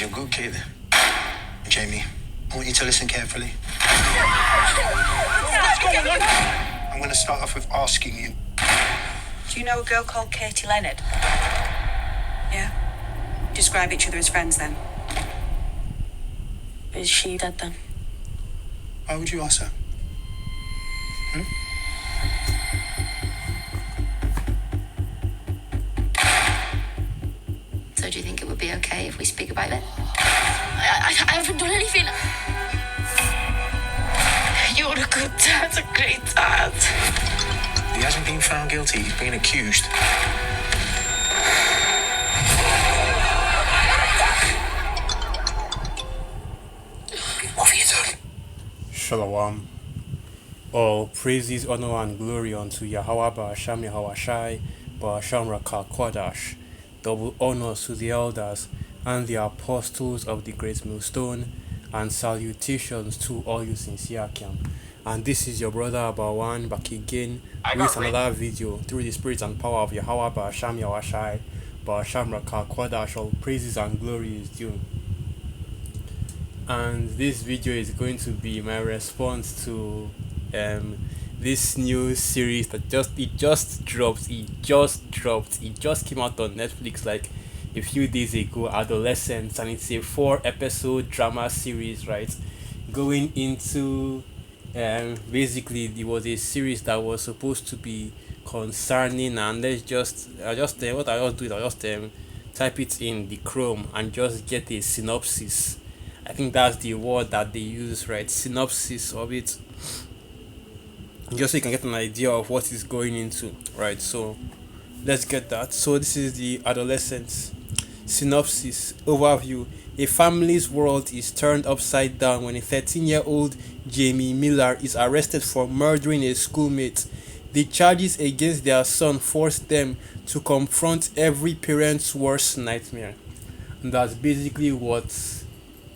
a good kid. Jamie, I want you to listen carefully. What's going on? I'm going to start off with asking you. Do you know a girl called Katie Leonard? Yeah. Describe each other as friends then. Is she dead then? Why would you ask her? So do you think it would be okay if we speak about it? I haven't done anything. You're a good dad, a great dad. He hasn't been found guilty. He's been accused. What have you done? Shalom. All praises, honor, and glory unto Yahweh Ba'asham Yahweh Shai Ba'asham Rakal Kwadash. Double honors to the elders and the apostles of the great millstone, and salutations to all you sincere camp. And this is your brother Abawan back again with another video through the spirit and power of Yahweh Ba'asham Yahweh Shai Ba'asham Rakal Kwadash. All praises and glory is due. And this video is going to be my response to this new series that just dropped. It just came out on Netflix like a few days ago, Adolescence, and it's a 4-episode drama series, right? Going into basically it was a series that was supposed to be concerning, and let's just what I just do is I just type it in the Chrome and just get a synopsis. I think that's the word that they use, right? Synopsis of it, just so you can get an idea of what is going into, right? So let's get that. So this is the Adolescence synopsis overview. A family's world is turned upside down when a 13-year-old Jamie Miller is arrested for murdering a schoolmate. The charges against their son force them to confront every parent's worst nightmare. And that's basically what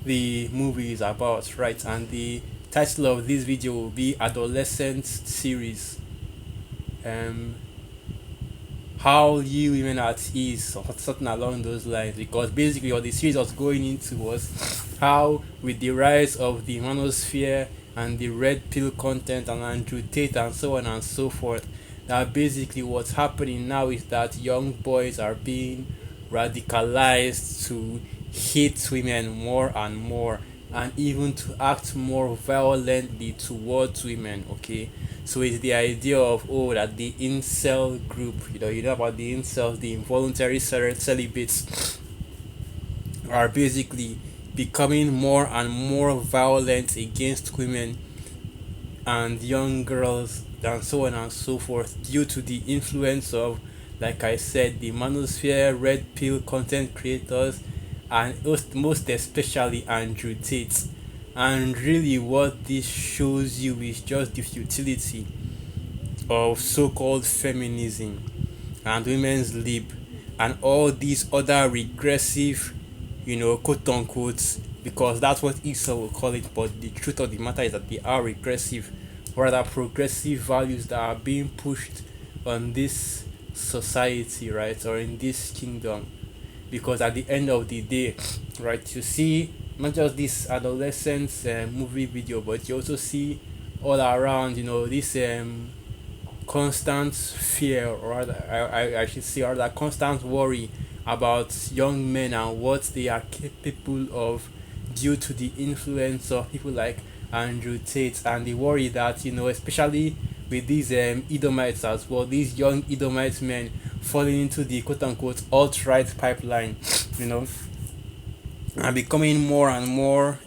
the movie is about, right? And the title of this video will be Adolescence series. How you women at ease, or something along those lines, because basically what the series was going into was how, with the rise of the manosphere and the red pill content and Andrew Tate and so on and so forth, that basically what's happening now is that young boys are being radicalized to hate women more and more, and even to act more violently towards women. Okay, so it's the idea of that the incel group, you know about the incels, the involuntary celibates, are basically becoming more and more violent against women and young girls and so on and so forth, due to the influence of, like I said, the manosphere, red pill content creators, and most especially Andrew Tate. And really what this shows you is just the futility of so-called feminism and women's lib and all these other regressive, quote unquote, because that's what Esau will call it, but the truth of the matter is that they are regressive, rather progressive values that are being pushed on this society, right, or in this kingdom. Because at the end of the day, right, you see not just this Adolescence movie video, but you also see all around, this constant fear, or rather, I should say, or that constant worry about young men and what they are capable of due to the influence of people like Andrew Tate, and the worry that, especially with these Edomites as well, these young Edomite men falling into the quote-unquote alt-right pipeline, and becoming more and more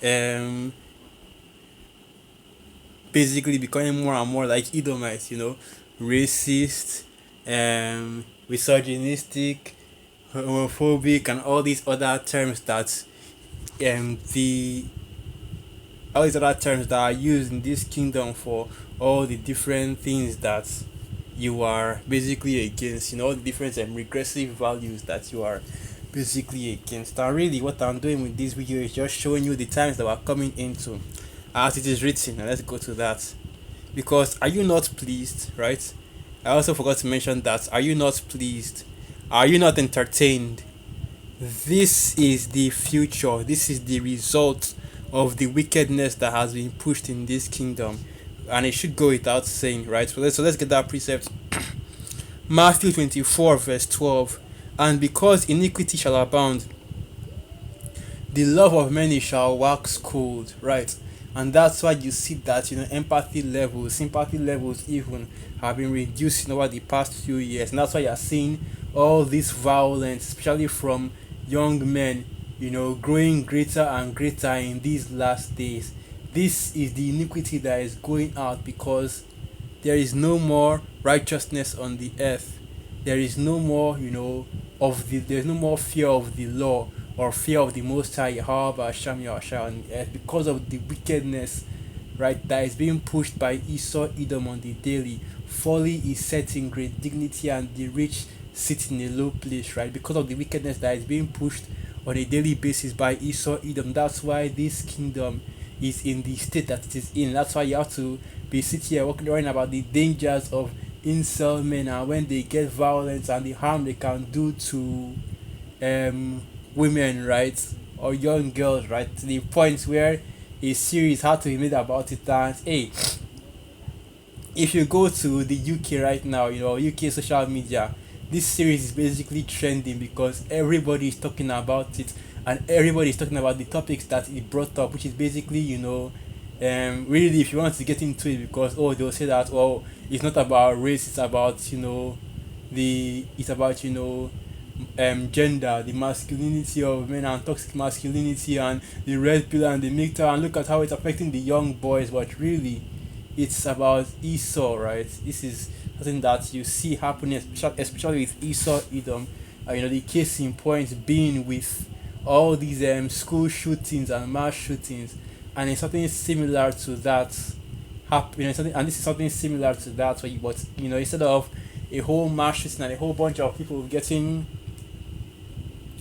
basically becoming more and more like Edomites, racist, misogynistic, homophobic, and all these other terms that are used in this kingdom for all the different things that you are basically against, all the different regressive values that you are basically against. And really what I'm doing with this video is just showing you the times that we're coming into as it is written. And let's go to that. Because are you not pleased, right? I also forgot to mention that. Are you not pleased? Are you not entertained? This is the future. This is the result of the wickedness that has been pushed in this kingdom. And it should go without saying, right? So let's get that precept. Matthew 24, verse 12. And because iniquity shall abound, the love of many shall wax cold, right? And that's why you see that empathy levels, sympathy levels even have been reducing over the past few years. And that's why you're seeing all this violence, especially from young men, growing greater and greater in these last days. This is the iniquity that is going out because there is no more righteousness on the earth. There is no more, there's no more fear of the law or fear of the Most High Yahweh Hashem Yahshua on the earth because of the wickedness, right, that is being pushed by Esau Edom on the daily. Folly is set in great dignity and the rich sit in a low place, right, because of the wickedness that is being pushed on a daily basis by Esau Edom. That's why this kingdom is in the state that it is in. That's why you have to be sitting here worrying about the dangers of incel men and when they get violence and the harm they can do to women, right, or young girls, right, to the point where a series had to be made about it. And hey, if you go to the UK right now, UK social media, this series is basically trending because everybody is talking about it and everybody is talking about the topics that it brought up, which is basically, really, if you want to get into it, because they'll say that it's not about race, it's about gender, the masculinity of men and toxic masculinity and the red pill and the mixture, and look at how it's affecting the young boys. But really, it's about Esau, right? This is something that you see happening, especially with Esau Edom. The case in point being with all these school shootings and mass shootings, and it's something similar to that something, and this is something similar to that. But instead of a whole mass shooting and a whole bunch of people getting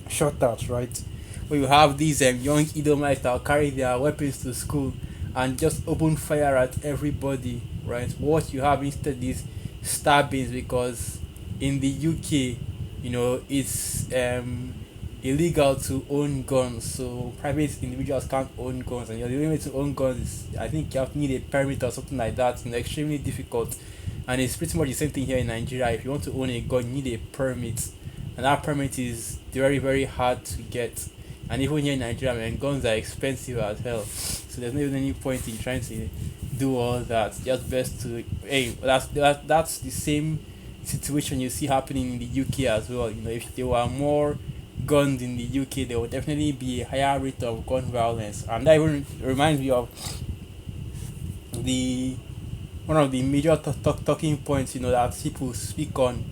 shot at, right, where you have these young Edomites that carry their weapons to school and just open fire at everybody, right? What you have instead is stabbings because in the UK, it's illegal to own guns, so private individuals can't own guns, and the only way to own guns is, I think, you have to need a permit or something like that. It's extremely difficult, and it's pretty much the same thing here in Nigeria. If you want to own a gun, you need a permit, and that permit is very very hard to get. And even here in Nigeria, man, guns are expensive as hell, so there's not even any point in trying to do all that. Just best to that's the same situation you see happening in the UK as well. If there were more guns in the UK, there would definitely be a higher rate of gun violence. And that even reminds me of the one of the major talking points that people speak on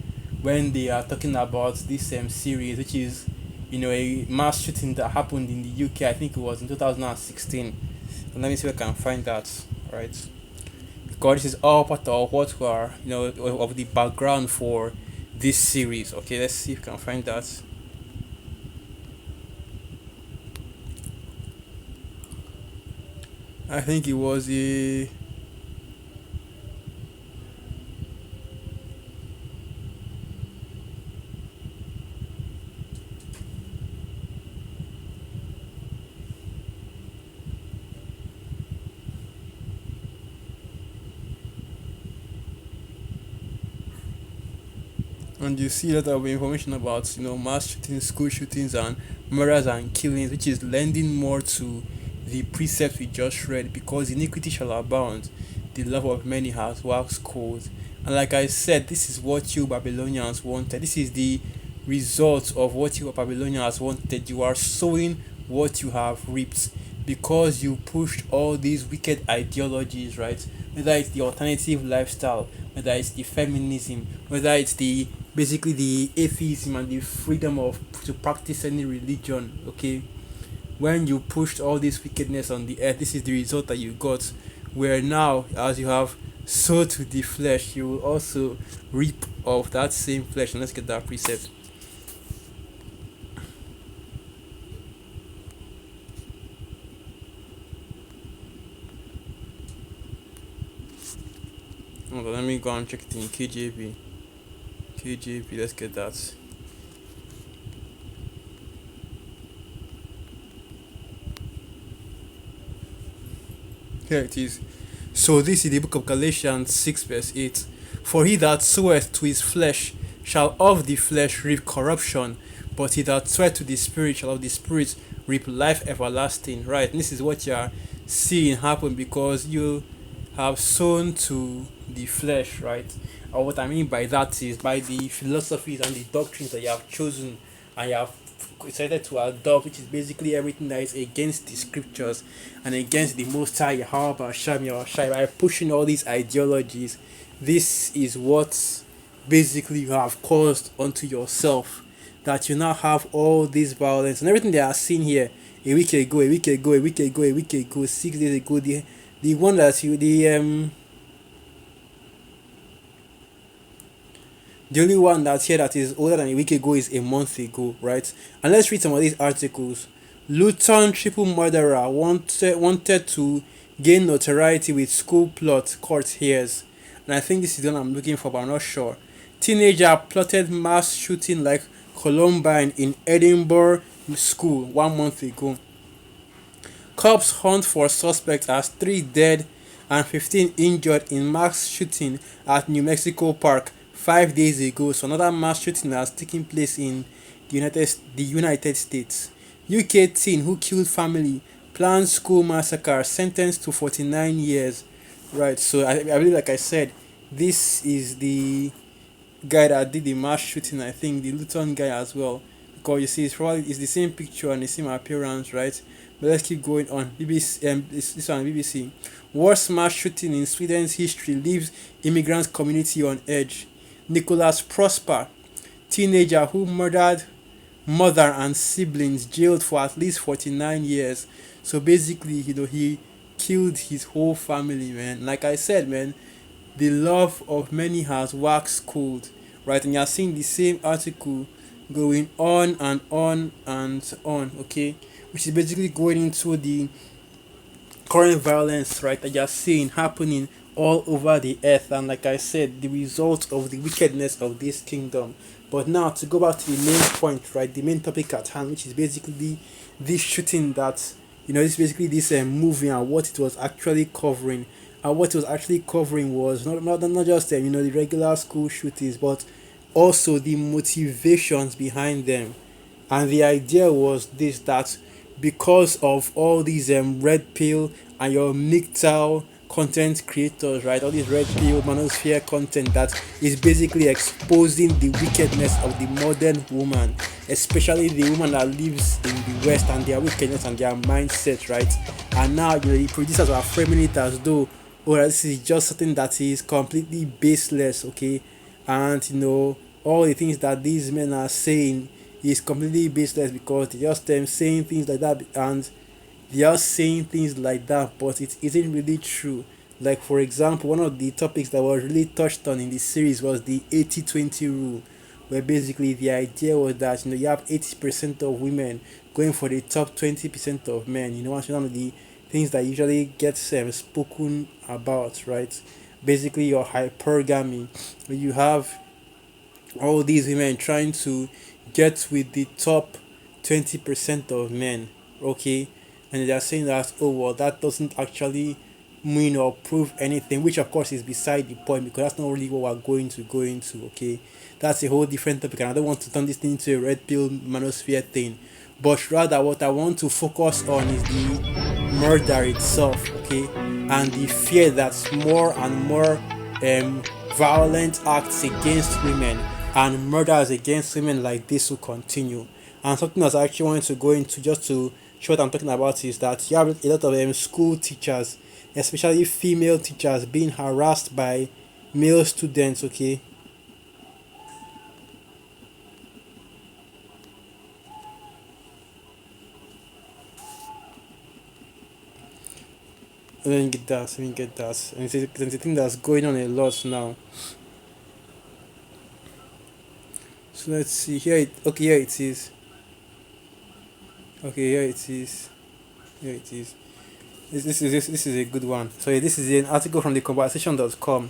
when they are talking about this series, which is a mass shooting that happened in the UK. I think it was in 2016. And let me see if I can find that, right, because this is all part of what we are of the background for this series. Okay, let's see if we can find that. I think it was a and you see a lot of information about mass shootings, school shootings, and murders and killings, which is lending more to the precept we just read. Because iniquity shall abound, the love of many has waxed cold. And like I said, this is what you Babylonians wanted. This is the result of what you Babylonians wanted. You are sowing what you have reaped because you pushed all these wicked ideologies, right? Whether it's the alternative lifestyle, whether it's the feminism, whether it's the basically the atheism and the freedom of to practice any religion. Okay, when you pushed all this wickedness on the earth, this is the result that you got. Where now, as you have sowed to the flesh, you will also reap of that same flesh. And let's get that precept. Hold on, let me go and check it in KJV. KJV, let's get that. Here it is. So this is the book of Galatians 6 verse 8. For he that soweth to his flesh shall of the flesh reap corruption, but he that soweth to the spirit shall of the spirit reap life everlasting. Right, and this is what you are seeing happen because you have sown to the flesh, right? Or what I mean by that is by the philosophies and the doctrines that you have chosen and you have decided to adopt, which is basically everything that is against the scriptures and against the Most High Yahweh Hashem Yahushai. By pushing all these ideologies, this is what basically you have caused unto yourself. That you now have all this violence and everything they are seeing here. A week ago, 6 days ago, the one that you the only one that's here that is older than a week ago is a month ago, right? And let's read some of these articles. Luton triple murderer wanted to gain notoriety with school plot court hears. And I think this is the one I'm looking for, but I'm not sure. Teenager plotted mass shooting like Columbine in Edinburgh school 1 month ago. Cops hunt for suspects as 3 dead and 15 injured in mass shooting at New Mexico Park 5 days ago. So another mass shooting has taken place in the United States. UK teen who killed family planned school massacre sentenced to 49 years. Right. So I believe, like I said, this is the guy that did the mass shooting. I think the Luton guy as well, because you see it's the same picture and the same appearance, right? But let's keep going on. BBC, this one BBC. Worst mass shooting in Sweden's history leaves immigrant community on edge. Nicholas Prosper, teenager who murdered mother and siblings, jailed for at least 49 years. So basically, he killed his whole family, man. Like I said, man, the love of many has waxed cold, right? And you're seeing the same article going on and on and on, okay? Which is basically going into the current violence, right, that you're seeing happening all over the earth. And like I said, the result of the wickedness of this kingdom. But now to go back to the main point, right, the main topic at hand, which is basically this shooting that, this basically this movie and what it was actually covering. And what it was actually covering was not just the regular school shootings, but also the motivations behind them. And the idea was this, that because of all these red pill and your MGTOW content creators, right, all these red pill manosphere content that is basically exposing the wickedness of the modern woman, especially the woman that lives in the West, and their wickedness and their mindset, right? And now the producers are framing it as though, this is just something that is completely baseless, okay? And all the things that these men are saying is completely baseless because they're just saying things like that, and they are saying things like that, but it isn't really true. Like, for example, one of the topics that was really touched on in this series was the 80-20 rule, where basically the idea was that you have 80% of women going for the top 20% of men. One of the things that usually gets spoken about, right? Basically, your hypergamy, where you have all these women trying to get with the top 20% of men, okay? And they are saying that, oh well, that doesn't actually mean or prove anything, which of course is beside the point, because that's not really what we're going to go into, okay? That's a whole different topic, and I don't want to turn this thing into a red pill manosphere thing, but rather what I want to focus on is the murder itself, okay? And the fear that more and more violent acts against women and murders against women like this will continue. And something that's actually wanted to go into, just to show what I'm talking about, is that you have a lot of school teachers, especially female teachers, being harassed by male students, okay? Let me get that. And it's a thing that's going on a lot now. So let's see here. Here it is. Okay, here it is. Here it is. This is a good one. So yeah, this is an article from the conversation.com.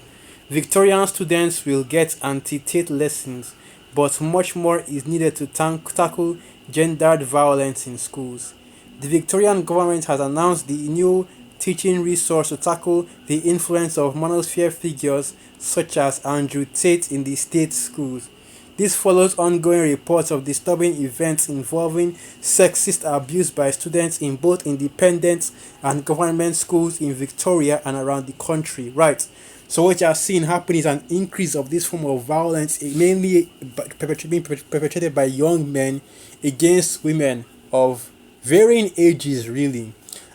Victorian students will get anti-Tate lessons, but much more is needed to tackle gendered violence in schools. The Victorian government has announced the new teaching resource to tackle the influence of manosphere figures such as Andrew Tate in the state schools. This follows ongoing reports of disturbing events involving sexist abuse by students in both independent and government schools in Victoria and around the country. Right. So what you are seeing happening is an increase of this form of violence, mainly being perpetrated by young men against women of varying ages, really,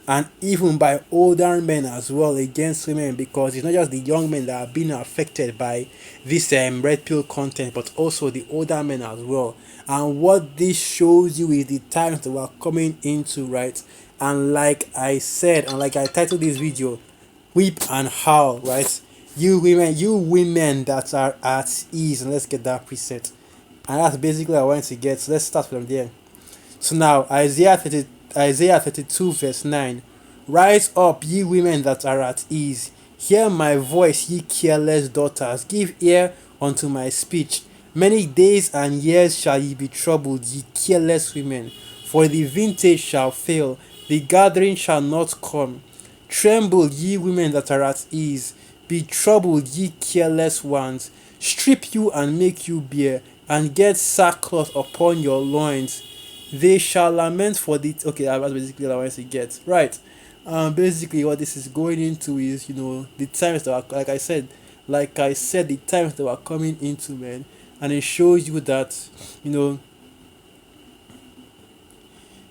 and even by older men as well against women, because it's not just the young men that are being affected by this red pill content, but also the older men as well. And what this shows you is the times that we're coming into, right? And like I said, and like I titled this video, weep and howl, right? You women that are at ease, and let's get that preset. And that's basically what I want to get. So let's start from there. So now Isaiah 32 verse 9. Rise up, ye women that are at ease. Hear my voice, ye careless daughters. Give ear unto my speech. Many days and years shall ye be troubled, ye careless women. For the vintage shall fail, the gathering shall not come. Tremble, ye women that are at ease. Be troubled, ye careless ones. Strip you and make you bare, and get sackcloth upon your loins. They shall lament for the okay. That's basically what I want to get right. Basically, what this is going into is, the times that are, like I said, the times that are coming into, man, and it shows you that,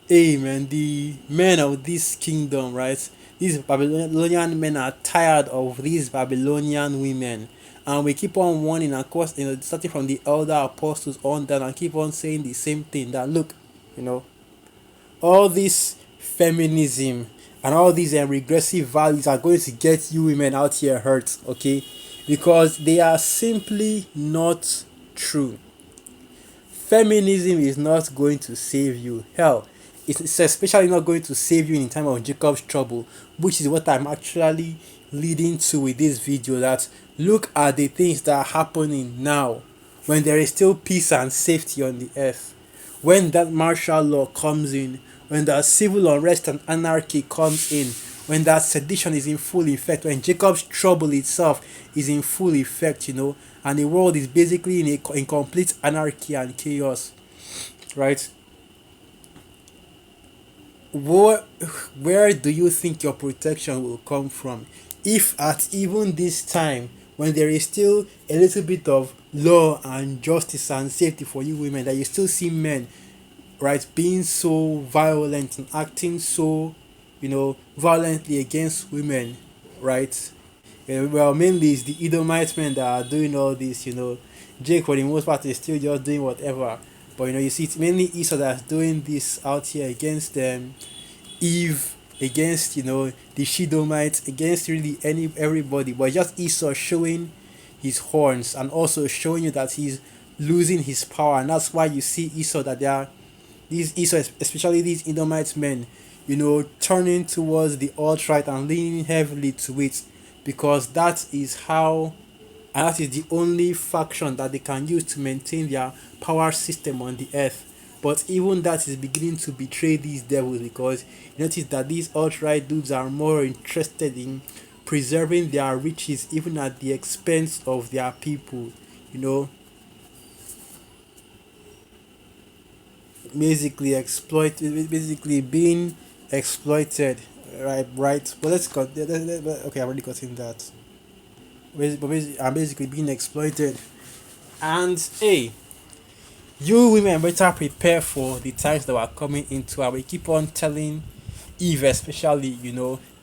hey man, the men of this kingdom, right? These Babylonian men are tired of these Babylonian women. And we keep on warning, of course, starting from the elder apostles on down, and keep on saying the same thing, that look, all this feminism and all these regressive values are going to get you women out here hurt, okay? Because they are simply not true. Feminism is not going to save you. Hell, it's especially not going to save you in time of Jacob's trouble, which is what I'm actually leading to with this video. That look at the things that are happening now, when there is still peace and safety on the earth. When that martial law comes in, when that civil unrest and anarchy comes in, when that sedition is in full effect, when Jacob's trouble itself is in full effect, and the world is basically in complete anarchy and chaos, right? Where do you think your protection will come from? If at even this time, when there is still a little bit of law and justice and safety for you women, that you still see men, right, being so violent and acting so, violently against women, right? Well, mainly it's the Edomite men that are doing all this, Jake, for the most part, is still just doing whatever. But, you see, it's mainly Esau that's doing this out here against Eve, against, the Shidomites, against really everybody. But just Esau showing his horns, and also showing you that he's losing his power. And that's why you see Esau, that they are, these Esau, especially these Edomite men, turning towards the alt-right and leaning heavily to it, because that is how, and that is the only faction that they can use to maintain their power system on the earth. But even that is beginning to betray these devils, because you notice that these alt-right dudes are more interested in preserving their riches even at the expense of their people, basically being exploited, right. But let's cut. Okay, I've already gotten that. I'm basically being exploited, and hey, you women better prepare for the times that we're coming into. And we keep on telling Eve, especially,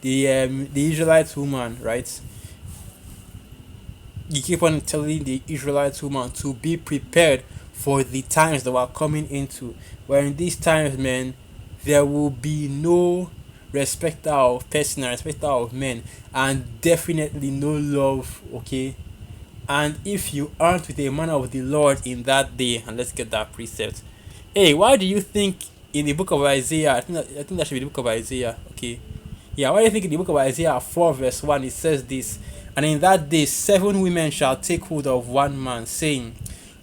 the Israelite woman, right? You keep on telling the Israelite woman to be prepared for the times that we're coming into. Where in these times, man, there will be no respecter of person and respecter of men, and definitely no love, okay? And if you aren't with a man of the Lord in that day, and let's get that precept. Hey, why do you think in the book of Isaiah, I think that should be the book of Isaiah, okay? Yeah, why do you think in the book of Isaiah 4 verse 1 it says this? And in that day 7 women shall take hold of one man, saying,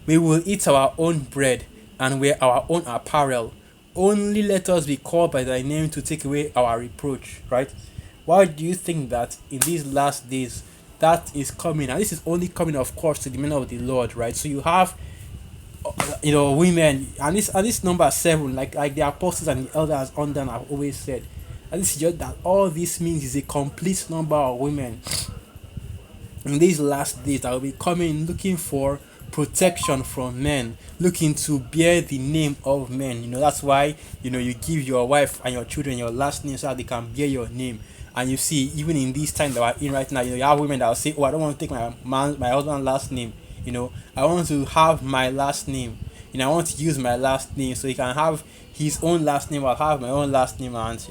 we will eat our own bread and wear our own apparel. Only let us be called by thy name to take away our reproach, right? why do you think that in these last days that is coming? And this is only coming, of course, to the men of the Lord, right? So you have women, and this number seven, like the apostles and the elders on them have always said, and this is just that all this means is a complete number of women in these last days that will be coming looking for protection from men, looking to bear the name of men. That's why you give your wife and your children your last name so that they can bear your name. And you see, even in this time that we're in right now, you have women that will say, "Oh, I don't want to take my husband's last name. I want to have my last name. I want to use my last name so he can have his own last name. I'll have my own last name." And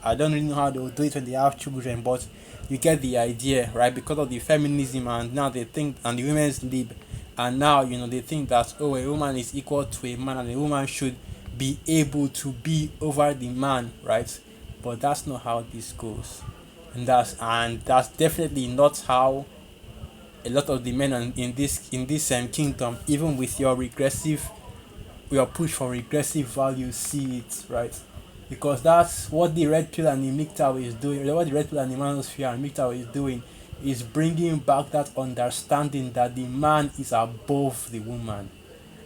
I don't really know how they'll do it when they have children, but you get the idea, right? Because of the feminism, and now they think, and the women's lib, and now they think that, oh, a woman is equal to a man, and a woman should be able to be over the man, right? But that's not how this goes, and that's definitely not how a lot of the men in this kingdom, even with your push for regressive values, see it, right? Because that's what the red pill and the MGTOW is doing. What the red pill and the manosphere and MGTOW is doing is bringing back that understanding that the man is above the woman.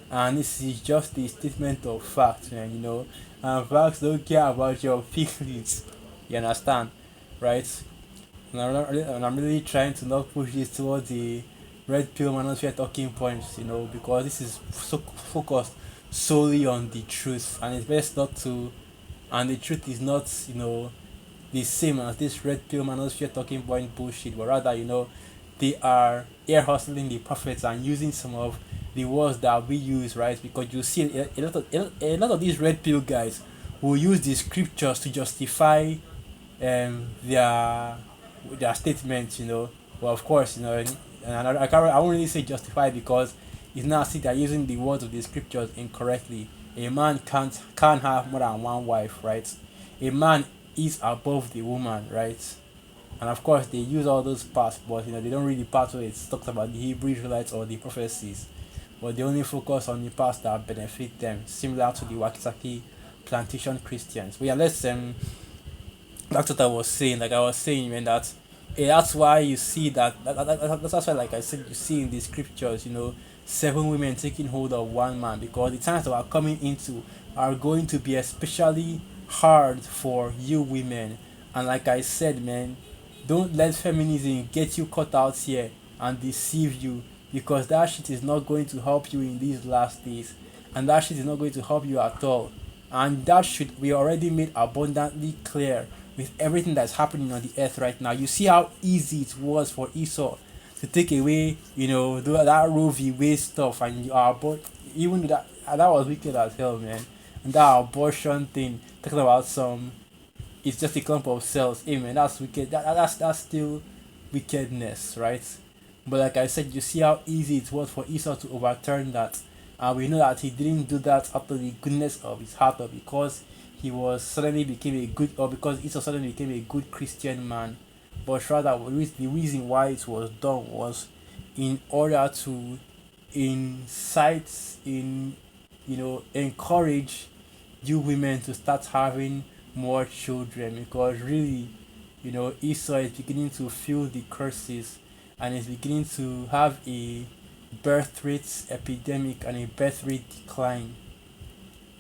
And this is just a statement of fact, man. And facts don't care about your feelings. You understand, right? And I'm really trying to not push this towards the red pill manosphere talking points, because this is so focused solely on the truth, and it's best not to. And the truth is not, the same as this red pill manosphere talking point bullshit, but rather, they are air hustling the prophets and using some of the words that we use, right? Because you see a lot of these red pill guys will use the scriptures to justify their statements, Well, of course, and I won't really say justify, because it's not as if they're using the words of the scriptures incorrectly. A man can't have more than one wife, right? A man is above the woman, right? And of course, they use all those parts, but they don't read the parts where it talks about the Hebrew Israelites or the prophecies, but they only focus on the parts that benefit them, similar to the Wakisaki plantation Christians. But yeah, let's that's what I was saying. Like I was saying, man, that that's why you see that's why, like I said, you see in the scriptures, seven women taking hold of one man, because the times that we're coming into are going to be especially hard for you women. And like I said, man, don't let feminism get you caught out here and deceive you, because that shit is not going to help you in these last days, and that shit is not going to help you at all. And that should be already made abundantly clear with everything that's happening on the earth right now. You see how easy it was for Esau to take away, that Roe v. Wade stuff, and you are even that was wicked as hell, man. And that abortion thing, talking about it's just a clump of cells. Hey, man, that's wicked. That's still wickedness, right? But like I said, you see how easy it was for Esau to overturn that. And we know that he didn't do that after the goodness of his heart, or because he was suddenly became a good, or because Esau suddenly became a good Christian man. But rather, the reason why it was done was in order to encourage you women to start having more children, because really, Esau is beginning to feel the curses, and is beginning to have a birth rate epidemic and a birth rate decline.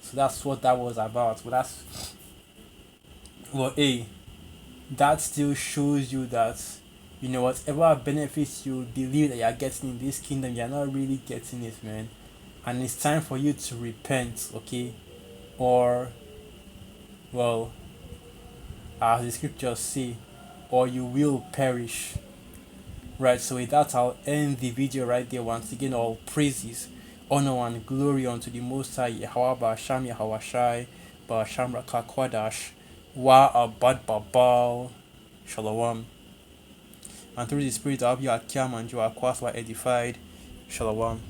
So that's what that was about. Hey, that still shows you that whatever benefits you believe that you're getting in this kingdom, you're not really getting it, man. And it's time for you to repent, okay? Or, well, as the scriptures say, or you will perish. Right, so with that, I'll end the video right there. Once again, all praises, honor, and glory unto the Most High, Yahweh Ba'asham, Yahweh Shai, Ba'asham Rakakwadash, Wa Abad Babal, Shalom. And through the Spirit of Yakiam and Joaquas were edified, Shalom.